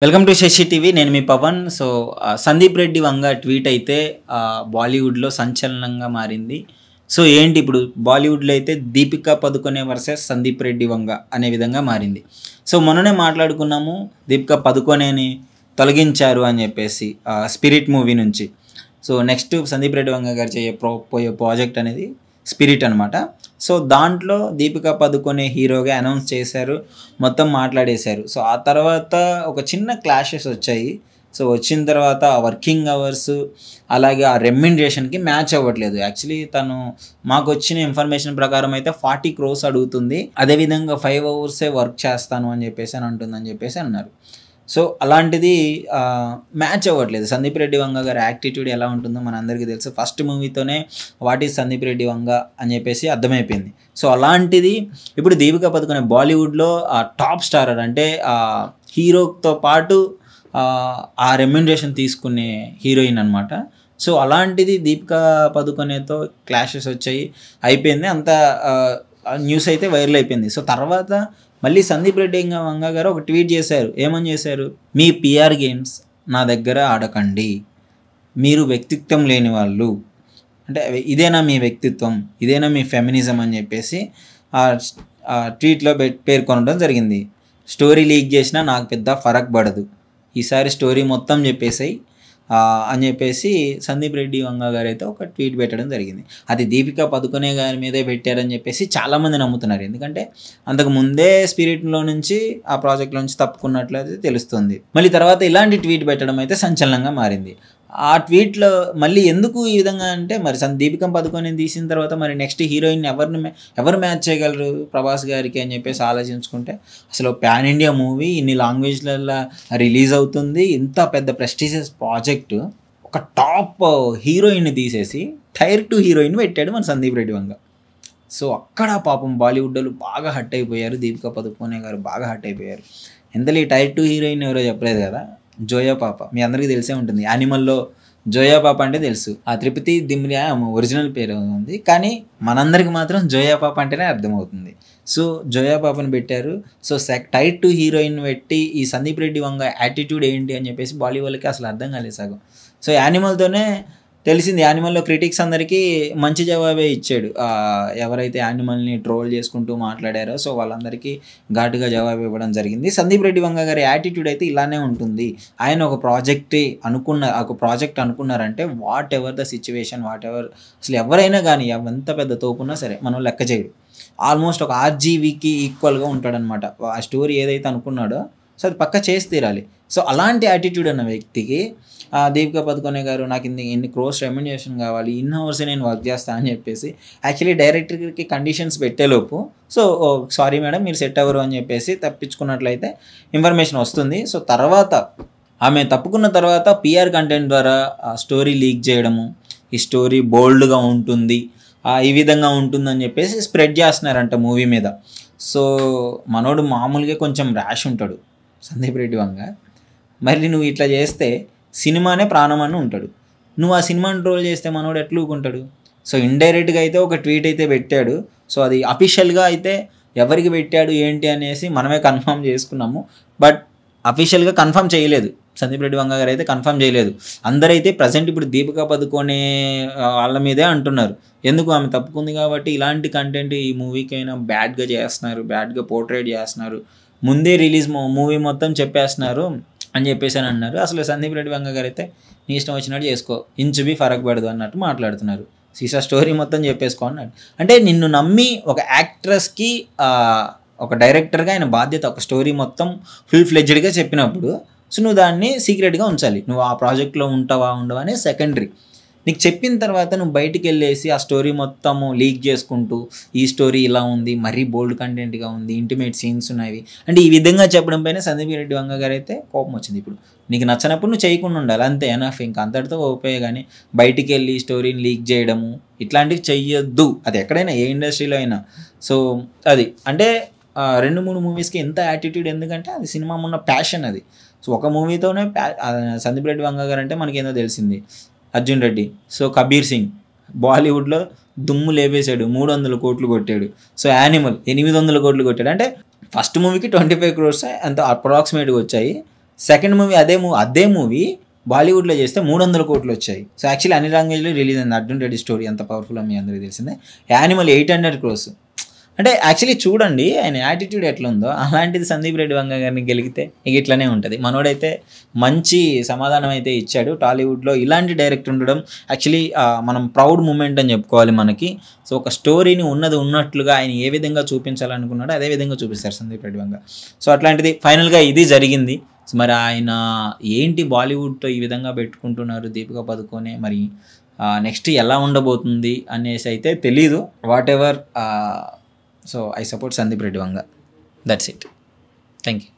Welcome to Shashi TV. నేను మీ Pawan. So Sandeep Reddy Vanga tweet అయితే బాలీవుడ్లో సంచలనంగా మారింది. సో ఏంటి ఇప్పుడు బాలీవుడ్లో అయితే దీపికా పదుకొనే వర్సెస్ సందీప్ రెడ్డి వంగ అనే విధంగా మారింది. సో మొన్ననే మాట్లాడుకున్నాము, దీపికా పదుకొనేని తొలగించారు అని చెప్పేసి స్పిరిట్ మూవీ నుంచి. సో నెక్స్ట్ సందీప్ రెడ్డి వంగ గారు పోయే ప్రాజెక్ట్ అనేది స్పిరిట్ అనమాట. సో దాంట్లో దీపికా పదుకొనే హీరోగా అనౌన్స్ చేశారు, మొత్తం మాట్లాడేశారు. సో ఆ తర్వాత ఒక చిన్న క్లాషెస్ వచ్చాయి. సో వచ్చిన తర్వాత ఆ వర్కింగ్ అవర్స్ అలాగే ఆ రెమ్యునరేషన్కి మ్యాచ్ అవ్వట్లేదు. యాక్చువల్లీ తను మాకు వచ్చిన ఇన్ఫర్మేషన్ ప్రకారం అయితే 40 crores అడుగుతుంది, అదేవిధంగా 5 hours వర్క్ చేస్తాను అని చెప్పేసి అన్నారు. సో అలాంటిది మ్యాచ్ అవ్వట్లేదు. సందీప్ రెడ్డి వంగ గారి యాటిట్యూడ్ ఎలా ఉంటుందో మన అందరికీ తెలుసు. ఫస్ట్ మూవీతోనే వాట్ ఈజ్ సందీప్ రెడ్డి వంగ అని చెప్పేసి అర్థమైపోయింది. సో అలాంటిది ఇప్పుడు దీపికా పదుకొనే బాలీవుడ్లో టాప్ స్టారర్, అంటే హీరోతో పాటు ఆ రెమ్యునరేషన్ తీసుకునే హీరోయిన్ అనమాట. సో అలాంటిది దీపికా పదుకొనేతో క్లాషెస్ వచ్చాయి, అయిపోయింది అంత న్యూస్ అయితే వైరల్ అయిపోయింది. సో తర్వాత మళ్ళీ సందీప్ రెడ్డి వంగ గారు ఒక ట్వీట్ చేశారు. ఏమని చేశారు? మీ పిఆర్ గేమ్స్ నా దగ్గర ఆడకండి, మీరు వ్యక్తిత్వం లేని వాళ్ళు, అంటే ఇదేనా మీ వ్యక్తిత్వం, ఇదేనా మీ ఫెమినిజం అని చెప్పేసి ఆ ట్వీట్లో పేర్కొనడం జరిగింది. స్టోరీ లీక్ చేసినా నాకు పెద్ద ఫరక్ పడదు, ఈసారి స్టోరీ మొత్తం చెప్పేసాయి అని చెప్పేసి సందీప్ రెడ్డి వంగ గారు అయితే ఒక ట్వీట్ పెట్టడం జరిగింది. అది దీపికా పదుకొనే గారి మీదే పెట్టారని చెప్పేసి చాలామంది నమ్ముతున్నారు. ఎందుకంటే అంతకు ముందే స్పిరిట్లో నుంచి ఆ ప్రాజెక్ట్లో నుంచి తప్పుకున్నట్లయితే తెలుస్తుంది. మళ్ళీ తర్వాత ఇలాంటి ట్వీట్ పెట్టడం అయితే సంచలనంగా మారింది. ఆ ట్వీట్లో మళ్ళీ ఎందుకు ఈ విధంగా అంటే, మరి దీపికా పదుకొనే తీసిన తర్వాత మరి నెక్స్ట్ హీరోయిన్ ఎవరు మ్యాచ్ చేయగలరు ప్రభాస్ గారికి అని చెప్పేసి ఆలోచించుకుంటే, అసలు పాన్ ఇండియా మూవీ ఇన్ని లాంగ్వేజ్లలో రిలీజ్ అవుతుంది, ఇంత పెద్ద ప్రెస్టీజియస్ ప్రాజెక్టు, ఒక టాప్ హీరోయిన్ని తీసేసి టైర్ 2 హీరోయిన్ పెట్టాడు మన సందీప్ రెడ్డి వంగ. సో అక్కడ పాపం బాలీవుడ్లో బాగా హట్ అయిపోయారు, దీపికా పదుకొనే గారు బాగా హట్ అయిపోయారు. ఎంతలో ఈ టైర్ 2 హీరోయిన్ ఎవరో చెప్పలేదు కదా, జోయా పాప. మీ అందరికీ తెలిసే ఉంటుంది, యానిమల్లో జోయా పాప అంటే తెలుసు. ఆ త్రిపతి దిమ్రియా ఒరిజినల్ పేరు ఉంది, కానీ మనందరికి మాత్రం జోయా పాప అంటేనే అర్థమవుతుంది. సో జోయా పాపని పెట్టారు. సో టైర్ 2 హీరోయిన్ పెట్టి ఈ సందీప్ రెడ్డి వంగ యాటిట్యూడ్ ఏంటి అని చెప్పేసి బాలీవుడ్కి అసలు అర్థం కాలేదు సగం. సో యానిమల్తోనే తెలిసింది. యానిమల్లో క్రిటిక్స్ అందరికీ మంచి జవాబే ఇచ్చాడు. ఎవరైతే యానిమల్ని ట్రోల్ చేసుకుంటూ మాట్లాడారో సో వాళ్ళందరికీ ఘాటుగా జవాబు ఇవ్వడం జరిగింది. సందీప్ రెడ్డి వంగ గారి యాటిట్యూడ్ అయితే ఇలానే ఉంటుంది. ఆయన ఒక ప్రాజెక్ట్ అనుకున్నారంటే whatever the situation, whatever, అసలు ఎవరైనా కానీ ఎంత పెద్ద తోపున్నా సరే మనం లెక్క చేయడు. ఆల్మోస్ట్ ఒక ఆర్జీవీకి ఈక్వల్గా ఉంటాడనమాట. ఆ స్టోరీ ఏదైతే అనుకున్నాడో సో అది పక్క చేసి తీరాలి. సో అలాంటి యాటిట్యూడ్ అన్న వ్యక్తికి దీపికా పదుకొనే గారు నాకు ఇన్ని క్రోర్స్ రెమ్యునరేషన్ కావాలి, ఇన్ని అవర్స్ నేను వర్క్ చేస్తాను అని చెప్పేసి యాక్చువల్లీ డైరెక్టర్కి కండిషన్స్ పెట్టేలోపు సో సారీ మేడం మీరు సెట్ అవ్వరు అని చెప్పేసి తప్పించుకున్నట్లయితే ఇన్ఫర్మేషన్ వస్తుంది. సో తర్వాత ఆమె తప్పుకున్న తర్వాత పిఆర్ కంటెంట్ ద్వారా స్టోరీ లీక్ చేయడము, ఈ స్టోరీ బోల్డ్గా ఉంటుంది, ఈ విధంగా ఉంటుందని చెప్పేసి స్ప్రెడ్ చేస్తున్నారంట మూవీ మీద. సో మనోడు మామూలుగా కొంచెం ర్యాష్ ఉంటాడు సందీప్ రెడ్డి వంగ. మరి నువ్వు ఇట్లా చేస్తే సినిమానే ప్రాణం అని ఉంటాడు. నువ్వు ఆ సినిమాని ట్రోల్ చేస్తే మనోడు ఎట్లా ఊకుంటాడు? సో ఇండైరెక్ట్గా అయితే ఒక ట్వీట్ అయితే పెట్టాడు. సో అది అఫీషియల్గా అయితే ఎవరికి పెట్టాడు ఏంటి అనేసి మనమే కన్ఫర్మ్ చేసుకున్నాము, బట్ అఫీషియల్గా కన్ఫర్మ్ చేయలేదు. సందీప్ రెడ్డి వంగ గారు అయితే కన్ఫర్మ్ చేయలేదు. అందరైతే ప్రజెంట్ ఇప్పుడు దీపికా పదుకొనే వాళ్ళ మీదే అంటున్నారు. ఎందుకు ఆమె తప్పుకుంది కాబట్టి ఇలాంటి కంటెంట్ ఈ మూవీకైనా బ్యాడ్గా చేస్తున్నారు, బ్యాడ్గా పోర్ట్రేట్ చేస్తున్నారు, ముందే రిలీజ్ మూవీ మొత్తం చెప్పేస్తున్నారు అని చెప్పేసి అని అన్నారు. అసలు సందీప్ రెడ్డి వంగ గారు అయితే నీ ఇష్టం వచ్చినట్టు చేసుకో, ఇంచు బి ఫరక్ పడదు అన్నట్టు మాట్లాడుతున్నారు. సీసా స్టోరీ మొత్తం చెప్పేసుకో అన్నాడు. అంటే నిన్ను నమ్మి ఒక యాక్ట్రెస్కి ఒక డైరెక్టర్గా ఆయన బాధ్యత ఒక స్టోరీ మొత్తం ఫుల్ ఫ్లెడ్జ్డ్గా చెప్పినప్పుడు సో నువ్వు దాన్ని సీక్రెట్గా ఉంచాలి. నువ్వు ఆ ప్రాజెక్ట్లో ఉండవా అనేది సెకండరీ. నీకు చెప్పిన తర్వాత నువ్వు బయటికి వెళ్ళేసి ఆ స్టోరీ మొత్తము లీక్ చేసుకుంటూ ఈ స్టోరీ ఇలా ఉంది, మరీ బోల్డ్ కంటెంట్గా ఉంది, ఇంటిమేట్ సీన్స్ ఉన్నాయి అంటే ఈ విధంగా చెప్పడం పైన సందీప్ రెడ్డి వంగ గారు అయితే కోపం వచ్చింది. ఇప్పుడు నీకు నచ్చినప్పుడు నువ్వు చేయకుండా ఉండాలి అంతే, ఎనఫ్. ఇంకా అంతటితో ఓపే, కానీ బయటికి వెళ్ళి స్టోరీని లీక్ చేయడము ఇట్లాంటివి చెయ్యొద్దు. అది ఎక్కడైనా ఏ ఇండస్ట్రీలో అయినా. సో అది అంటే 2-3 మూవీస్కి ఎంత యాటిట్యూడ్, ఎందుకంటే అది సినిమా ఉన్న ప్యాషన్ అది. సో ఒక మూవీతోనే సందీప్ రెడ్డి వంగ గారు అంటే మనకేందో తెలిసింది, అర్జున్ రెడ్డి. సో కబీర్ సింగ్ బాలీవుడ్లో దుమ్ము లేపేశాడు, 300 కోట్లు కొట్టాడు. సో యానిమల్ 800 కోట్లు కొట్టాడు. అంటే ఫస్ట్ మూవీకి 25 crores అంత అప్రాక్సిమేట్గా వచ్చాయి. సెకండ్ మూవీ అదే మూవీ బాలీవుడ్లో చేస్తే 300 కోట్లు వచ్చాయి. సో యాక్చువల్లీ అన్ని లాంగ్వేజ్లో రిలీజ్ అయింది. అర్జున్ రెడ్డి స్టోరీ ఎంత పవర్ఫుల్ మీ అందరికీ తెలిసిందే. Animal 800 crores. అంటే యాక్చువల్లీ చూడండి ఆయన యాటిట్యూడ్ ఎట్లా ఉందో, అలాంటిది సందీప్ రెడ్డి వంగ గారిని గెలిగితే ఇక ఇట్లానే ఉంటుంది. మనోడైతే మంచి సమాధానం అయితే ఇచ్చాడు. టాలీవుడ్లో ఇలాంటి డైరెక్టర్ ఉండడం యాక్చువల్లీ మనం ప్రౌడ్ మూమెంట్ అని చెప్పుకోవాలి మనకి. సో ఒక స్టోరీని ఉన్నది ఉన్నట్లుగా ఆయన ఏ విధంగా చూపించాలనుకున్నాడో అదే విధంగా చూపిస్తారు సందీప్ రెడ్డి వంగ. సో అట్లాంటిది ఫైనల్గా ఇది జరిగింది. సో మరి ఆయన ఏంటి బాలీవుడ్తో ఈ విధంగా పెట్టుకుంటున్నారు దీపికా పదుకొనే, మరి నెక్స్ట్ ఎలా ఉండబోతుంది అనేసి అయితే తెలీదు. What ever. So I support Sandeep Reddy Vanga. That's it. Thank you.